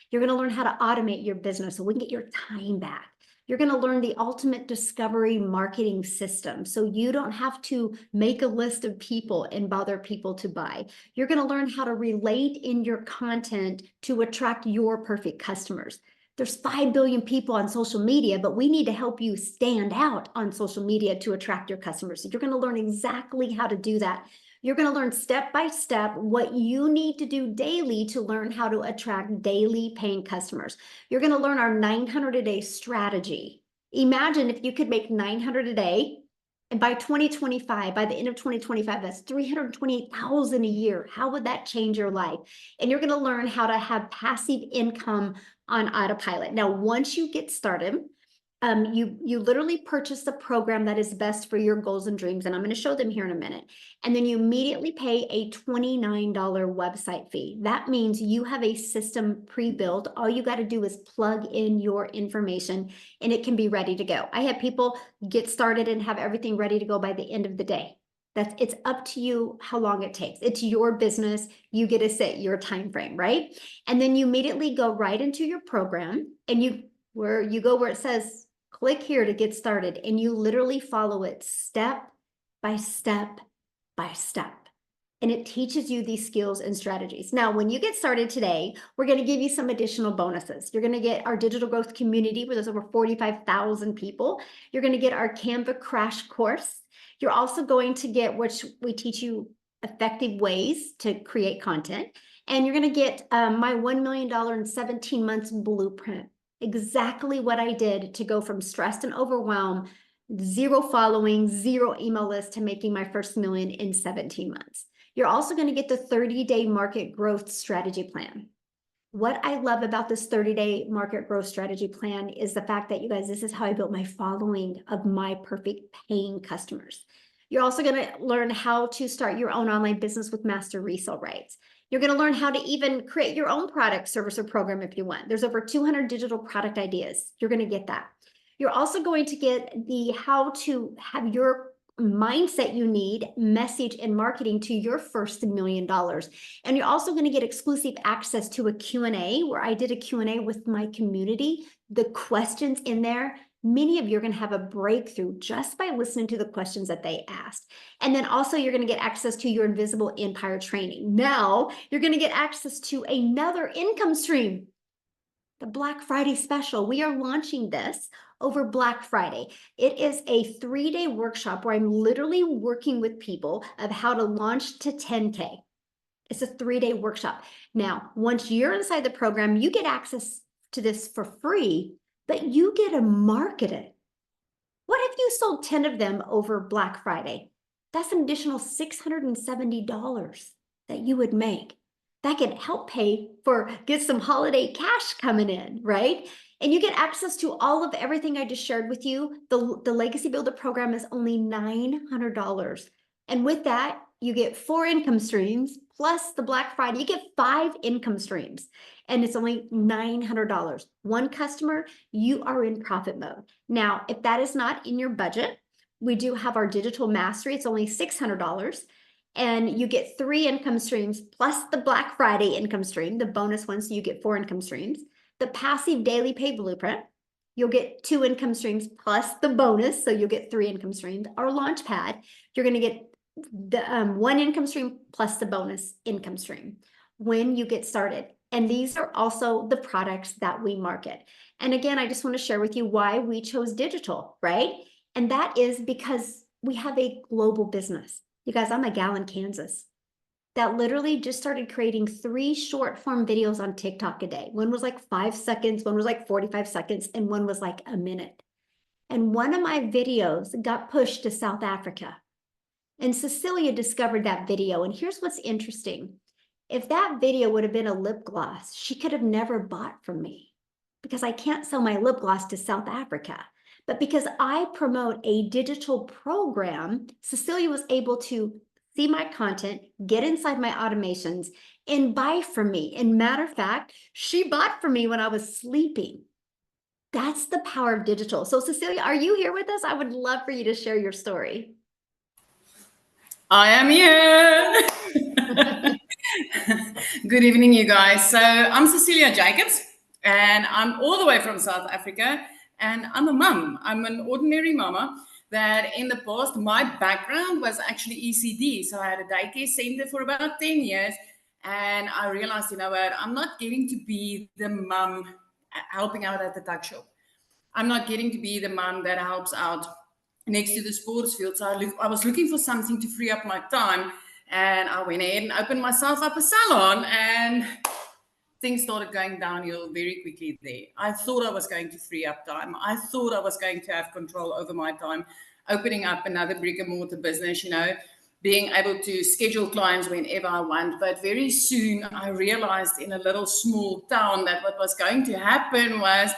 You're going to learn how to automate your business so we can get your time back. You're going to learn the ultimate discovery marketing system so you don't have to make a list of people and bother people to buy. You're going to learn how to relate in your content to attract your perfect customers. There's 5 billion people on social media, but we need to help you stand out on social media to attract your customers. So you're going to learn exactly how to do that. You're going to learn step by step what you need to do daily to learn how to attract daily paying customers. You're going to learn our 900 a day strategy. Imagine if you could make 900 a day, and by 2025, by the end of 2025, that's 328,000 a year. How would that change your life? And you're going to learn how to have passive income on autopilot. Now, once you get started, you literally purchase the program that is best for your goals and dreams, and I'm going to show them here in a minute. And then you immediately pay a $29 website fee. That means you have a system pre-built. All you got to do is plug in your information and it can be ready to go. I have people get started and have everything ready to go by the end of the day. It's up to you how long it takes. It's your business. You get to set your time frame, right? And then you immediately go right into your program, and you go where it says click here to get started, and you literally follow it step by step by step. And it teaches you these skills and strategies. Now, when you get started today, we're going to give you some additional bonuses. You're going to get our digital growth community where there's over 45,000 people. You're going to get our Canva crash course. You're also going to get, which we teach you effective ways to create content. And you're going to get my $1 million in 17 months blueprint. Exactly what I did to go from stressed and overwhelmed, 0 following, 0 email list, to making my first million in 17 months. You're also going to get the 30-day market growth strategy plan. What I love about this 30-day market growth strategy plan is the fact that, you guys, this is how I built my following of my perfect paying customers. You're also going to learn how to start your own online business with master resale rights. You're going to learn how to even create your own product, service, or program if you want. There's over 200 digital product ideas. You're going to get that. You're also going to get the how to have your mindset you need, message, and marketing to your first $1 million. And you're also going to get exclusive access to a Q&A where I did a Q&A with my community. The questions in there, many of you are going to have a breakthrough just by listening to the questions that they asked. And then also you're going to get access to your Invisible Empire training. Now you're going to get access to another income stream, the Black Friday special. We are launching this over Black Friday. It is a 3-day workshop where I'm literally working with people of how to launch to 10K. It's a 3-day workshop. Now, once you're inside the program, you get access to this for free, but you get to market it. What if you sold 10 of them over Black Friday? That's an additional $670 that you would make. That could help get some holiday cash coming in, right? And you get access to all of everything I just shared with you. The Legacy Builder program is only $900. And with that, you get 4 income streams plus the Black Friday. You get 5 income streams, and it's only $900. One customer, you are in profit mode. Now, if that is not in your budget, we do have our digital mastery. It's only $600. And you get 3 income streams plus the Black Friday income stream, the bonus one, so you get 4 income streams. The passive daily pay blueprint, you'll get 2 income streams plus the bonus, so you'll get 3 income streams. Our launch pad, you're going to get the 1 income stream plus the bonus income stream when you get started. And these are also the products that we market. And again, I just want to share with you why we chose digital, right? And that is because we have a global business. You guys, I'm a gal in Kansas that literally just started creating 3 short form videos on TikTok a day. One was like 5 seconds, one was like 45 seconds, and one was like a minute. And one of my videos got pushed to South Africa. And Cecilia discovered that video. And here's what's interesting If that video would have been a lip gloss, she could have never bought from me because I can't sell my lip gloss to South Africa. But because I promote a digital program, Cecilia was able to see my content, get inside my automations, and buy from me. And matter of fact, she bought from me when I was sleeping. That's the power of digital. So Cecilia, are you here with us? I would love for you to share your story. I am here. Good evening, you guys. So I'm Cecilia Jacobs, and I'm all the way from South Africa, and I'm a mum. I'm an ordinary mama that in the past, my background was actually ECD. So I had a daycare center for about 10 years, and I realized, you know what, I'm not getting to be the mum helping out at the tuck shop. I'm not getting to be the mum that helps out next to the sports field. So I was looking for something to free up my time, and I went ahead and opened myself up a salon, and things started going downhill very quickly there. I thought I was going to free up time. I thought I was going to have control over my time, opening up another brick and mortar business, you know, being able to schedule clients whenever I want. But very soon I realized in a little small town that what was going to happen was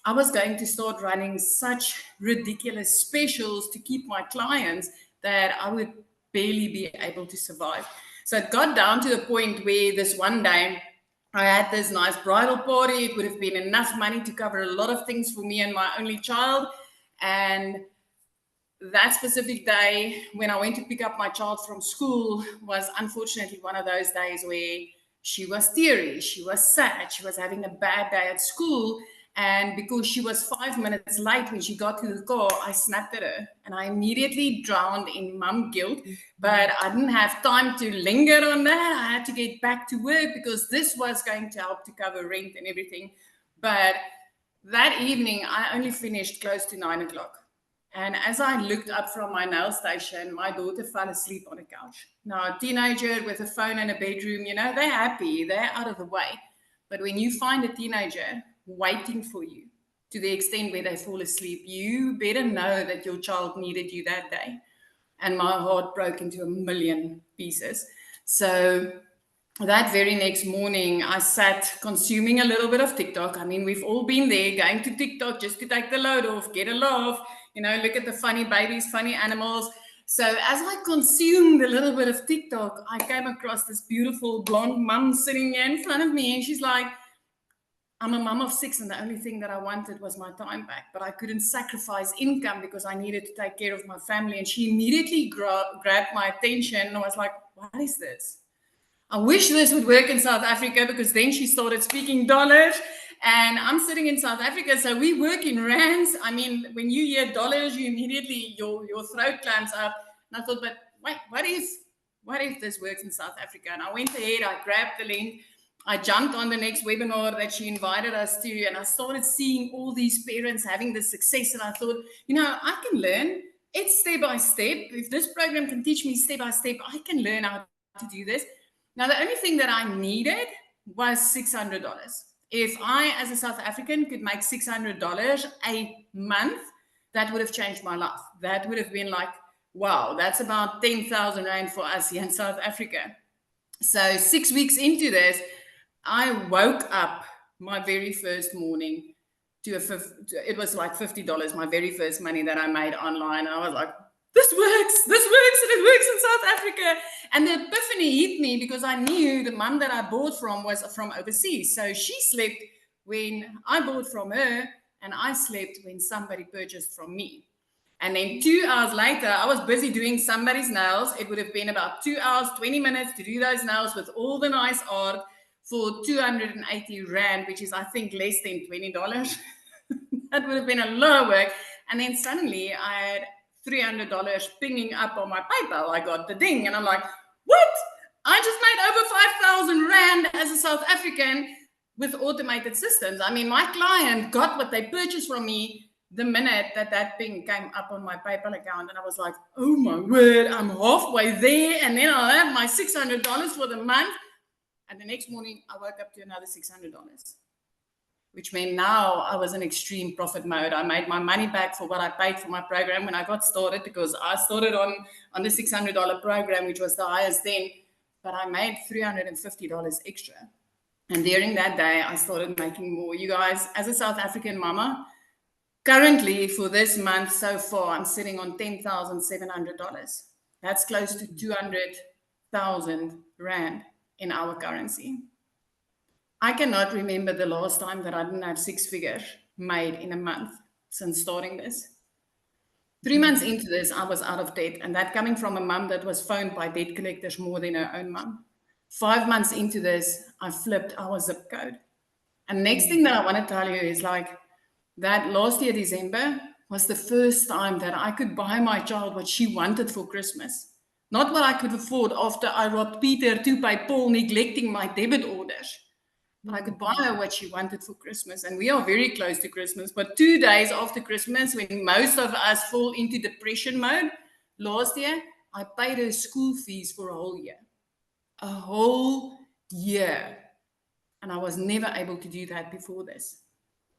I was going to start running such ridiculous specials to keep my clients that I would barely be able to survive. So it got down to the point where this one day I had this nice bridal party. It would have been enough money to cover a lot of things for me and my only child. And that specific day when I went to pick up my child from school was unfortunately one of those days where she was teary, she was sad, she was having a bad day at school. And because she was 5 minutes late when she got to the car, I snapped at her and I immediately drowned in mum guilt. But I didn't have time to linger on that. I had to get back to work because this was going to help to cover rent and everything. But that evening, I only finished close to 9 o'clock. And as I looked up from my nail station, my daughter fell asleep on a couch. Now, a teenager with a phone in a bedroom, you know, they're happy, they're out of the way. But when you find a teenager waiting for you to the extent where they fall asleep, you better know that your child needed you that day. And my heart broke into a million pieces. So that very next morning, I sat consuming a little bit of TikTok. I mean, we've all been there, going to TikTok just to take the load off, get a laugh, you know, look at the funny babies, funny animals. So as I consumed a little bit of TikTok, I came across this beautiful blonde mum sitting here in front of me, and she's like, I'm a mum of 6, and the only thing that I wanted was my time back, but I couldn't sacrifice income because I needed to take care of my family. And she immediately grabbed my attention, and I was like, what is this? I wish this would work in South Africa, because then she started speaking dollars, and I'm sitting in South Africa, so we work in rands. I mean, when you hear dollars, you immediately, your throat clamps up. And I thought, but wait, what if this works in South Africa? And I went ahead, I grabbed the link, I jumped on the next webinar that she invited us to, and I started seeing all these parents having this success. And I thought, you know, I can learn. It's step by step. If this program can teach me step by step, I can learn how to do this. Now, the only thing that I needed was $600. If I, as a South African, could make $600 a month, that would have changed my life. That would have been like, wow, that's about 10,000 Rand for us here in South Africa. So 6 weeks into this, I woke up my very first morning to it was like $50, my very first money that I made online. And I was like, this works, and it works in South Africa. And the epiphany hit me because I knew the mum that I bought from was from overseas. So she slept when I bought from her, and I slept when somebody purchased from me. And then 2 hours later, I was busy doing somebody's nails. It would have been about 2 hours, 20 minutes to do those nails with all the nice art for 280 Rand, which is, I think, less than $20. That would have been a lot of work. And then suddenly I had $300 pinging up on my PayPal. I got the ding, and I'm like, what? I just made over 5,000 Rand as a South African with automated systems. I mean, my client got what they purchased from me the minute that ping came up on my PayPal account. And I was like, oh my word, I'm halfway there, and then I'll have my $600 for the month. And the next morning I woke up to another $600, which meant now I was in extreme profit mode. I made my money back for what I paid for my program when I got started, because I started on the $600 program, which was the highest then. but I made $350 extra. And during that day, I started making more. You guys, as a South African mama, currently for this month so far, I'm sitting on $10,700. That's close to 200,000 Rand in our currency. I cannot remember the last time that I didn't have 6 figures made in a month since starting this. 3 months into this, I was out of debt, and that coming from a mum that was phoned by debt collectors more than her own mum. 5 months into this, I flipped our zip code. And next thing that I want to tell you is like that last year, December, was the first time that I could buy my child what she wanted for Christmas. Not what I could afford after I robbed Peter to pay Paul, neglecting my debit orders. But I could buy her what she wanted for Christmas. And we are very close to Christmas. But 2 days after Christmas, when most of us fall into depression mode, last year, I paid her school fees for a whole year. A whole year. And I was never able to do that before this.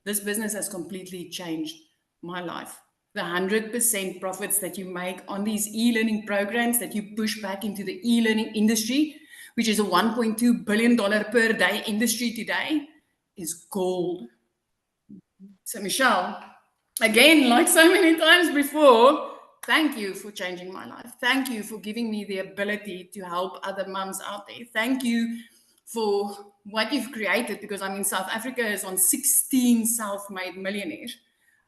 This business has completely changed my life. The 100% profits that you make on these e-learning programs that you push back into the e-learning industry, which is a $1.2 billion per day industry today, is gold. So Michelle, again, like so many times before, thank you for changing my life. Thank you for giving me the ability to help other mums out there. Thank you for what you've created, because I mean, South Africa is on 16 self-made millionaires.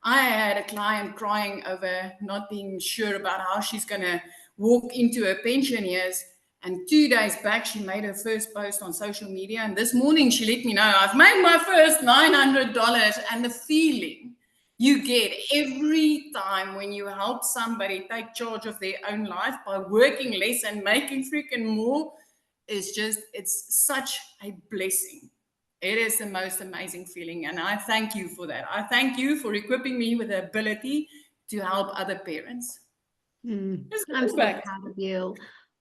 I had a client crying over not being sure about how she's going to walk into her pension years. And 2 days back, she made her first post on social media. And this morning, she let me know, I've made my first $900. And the feeling you get every time when you help somebody take charge of their own life by working less and making freaking more is just, it's such a blessing. It is the most amazing feeling. And I thank you for that. I thank you for equipping me with the ability to help other parents. I'm so proud of you.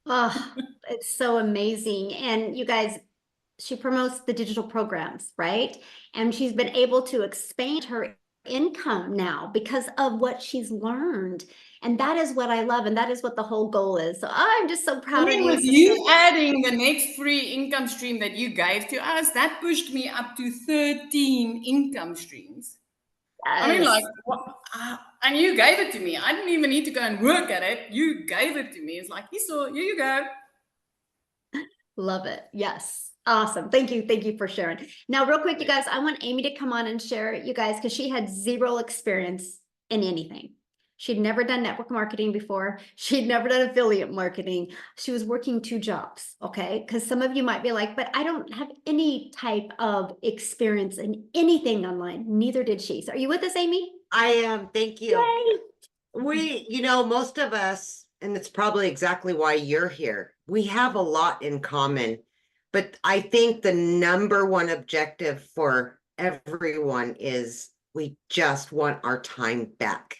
Oh, it's so amazing. And you guys, she promotes the digital programs, right? And she's been able to expand her income now because of what she's learned. And that is what I love. And that is what the whole goal is. So I'm just so proud of you. With you adding the next free income stream that you gave to us, that pushed me up to 13 income streams. Yes. I mean, like, and you gave it to me. I didn't even need to go and work at it. You gave it to me. It's like, here you go. Love it. Yes. Awesome. Thank you. Thank you for sharing. Now, real quick, you guys, I want Amy to come on and share, you guys, because she had zero experience in anything. She'd never done network marketing before. She'd never done affiliate marketing. She was working 2 jobs. Okay. Because some of you might be like, but I don't have any type of experience in anything online. Neither did she. So are you with us, Amy? I am. Thank you. Yay. Most of us, and it's probably exactly why you're here, we have a lot in common. But I think the number one objective for everyone is we just want our time back.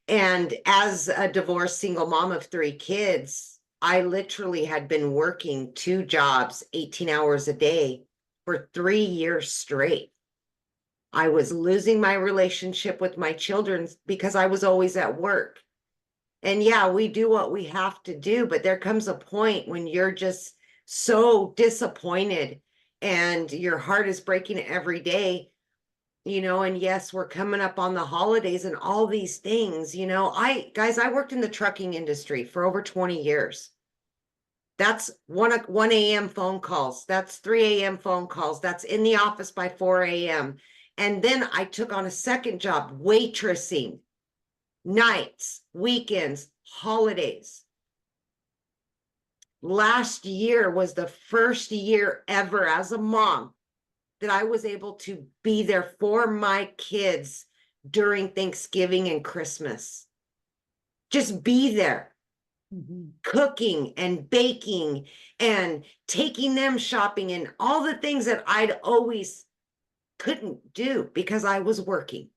And as a divorced single mom of 3 kids, I literally had been working 2 jobs, 18 hours a day for 3 years straight. I was losing my relationship with my children because I was always at work. And yeah, we do what we have to do, but there comes a point when you're just so disappointed and your heart is breaking every day. And yes, we're coming up on the holidays and all these things, I worked in the trucking industry for over 20 years. That's 1 a.m. phone calls. That's 3 a.m. phone calls. That's in the office by 4 a.m. And then I took on a second job, waitressing, nights, weekends, holidays. Last year was the first year ever as a mom that I was able to be there for my kids during Thanksgiving and Christmas. Just be there, cooking and baking and taking them shopping and all the things that I'd always couldn't do because I was working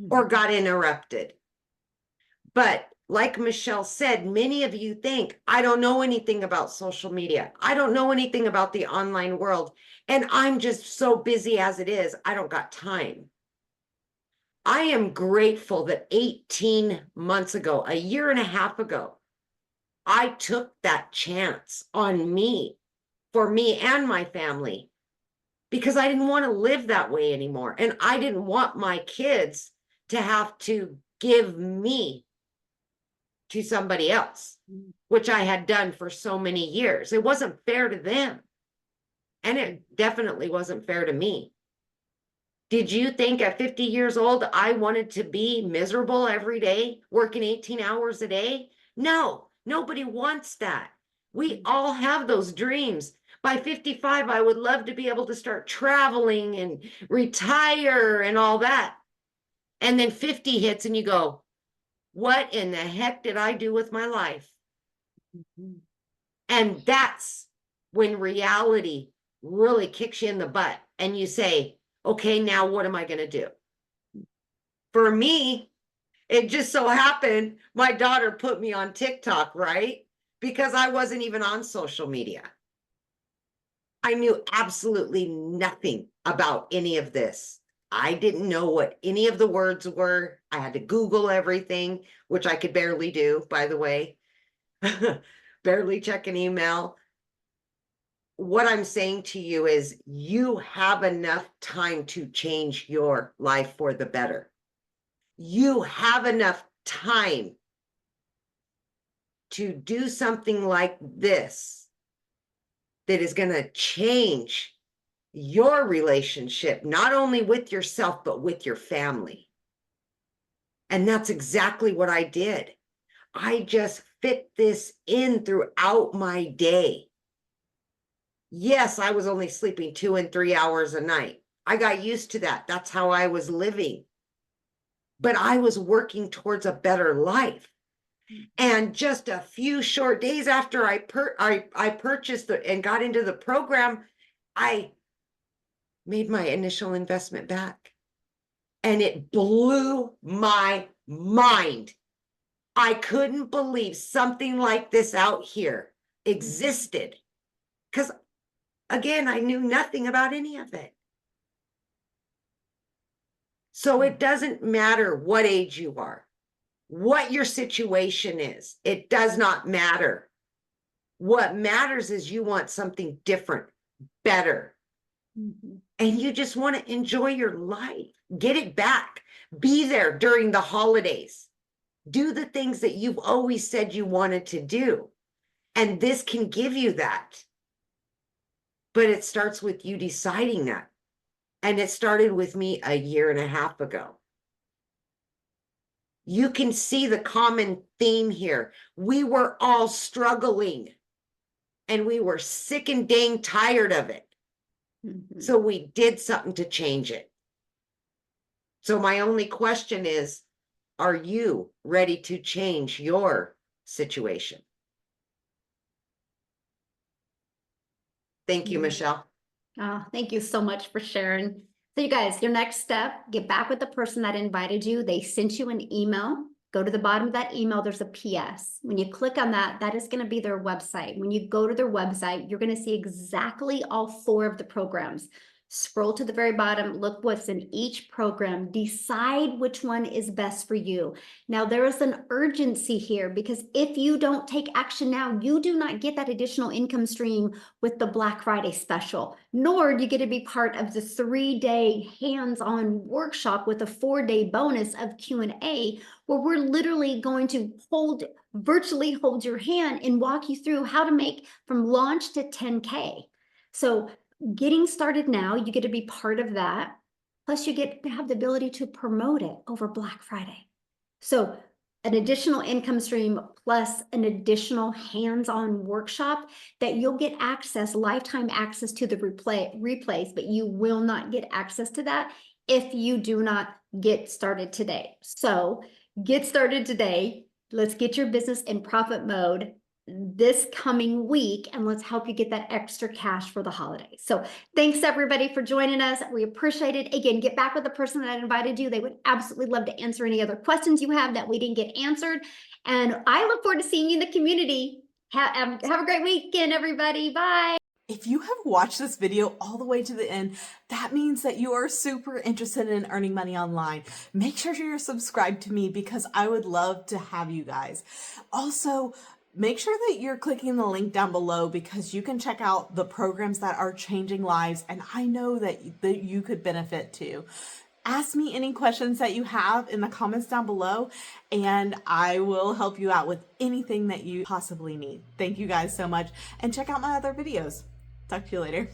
or got interrupted. But like Michelle said, many of you think, I don't know anything about social media. I don't know anything about the online world. And I'm just so busy as it is. I don't got time. I am grateful that 18 months ago, a year and a half ago, I took that chance on me, for me and my family, because I didn't want to live that way anymore. And I didn't want my kids to have to give me to somebody else, which I had done for so many years. It wasn't fair to them. And it definitely wasn't fair to me. Did you think at 50 years old, I wanted to be miserable every day, working 18 hours a day? No, nobody wants that. We all have those dreams. By 55, I would love to be able to start traveling and retire and all that. And then 50 hits and you go, what in the heck did I do with my life? And that's when reality really kicks you in the butt and you say, okay, now what am I going to do? For me, it just so happened my daughter put me on TikTok, right? Because I wasn't even on social media. I knew absolutely nothing about any of this. I didn't know what any of the words were. I had to Google everything, which I could barely do, by the way. Barely check an email. What I'm saying to you is you have enough time to change your life for the better. You have enough time to do something like this that is going to change your relationship, not only with yourself, but with your family. And that's exactly what I did. I just fit this in throughout my day. Yes, I was only sleeping 2 and 3 hours a night. I got used to that. That's how I was living. But I was working towards a better life. And just a few short days after I purchased and got into the program, I made my initial investment back. And it blew my mind. I couldn't believe something like this out here existed. Because again, I knew nothing about any of it. So it doesn't matter what age you are, what your situation is. It does not matter. What matters is you want something different, better. And you just want to enjoy your life. Get it back. Be there during the holidays. Do the things that you've always said you wanted to do. And this can give you that. But it starts with you deciding that. And it started with me a 1.5 years ago. You can see the common theme here. We were all struggling. And we were sick and dang tired of it. So we did something to change it. So my only question is, are you ready to change your situation? Thank you, Michelle. Oh, thank you so much for sharing. So you guys, your next step, get back with the person that invited you. They sent you an email. Go to the bottom of that email, there's a PS. When you click on that, that is going to be their website. When you go to their website, you're going to see exactly all 4 of the programs. Scroll to the very bottom, look what's in each program, decide which one is best for you. Now, there is an urgency here because if you don't take action now, you do not get that additional income stream with the Black Friday special, nor do you get to be part of the 3-day hands-on workshop with a 4-day bonus of Q&A, where we're literally going to virtually hold your hand and walk you through how to make from launch to 10K. So getting started now, you get to be part of that. Plus you get to have the ability to promote it over Black Friday. So an additional income stream plus an additional hands-on workshop that you'll get access, lifetime access to the replays, but you will not get access to that if you do not get started today. So get started today. Let's get your business in profit mode this coming week, and let's help you get that extra cash for the holidays. So thanks everybody for joining us. We appreciate it. Again, get back with the person that invited you. They would absolutely love to answer any other questions you have that we didn't get answered. And I look forward to seeing you in the community. Have a great weekend, everybody. Bye. If you have watched this video all the way to the end, that means that you are super interested in earning money online. Make sure you're subscribed to me because I would love to have you guys. Also, make sure that you're clicking the link down below because you can check out the programs that are changing lives. And I know that you could benefit too. Ask me any questions that you have in the comments down below, and I will help you out with anything that you possibly need. Thank you guys so much, and check out my other videos. Talk to you later.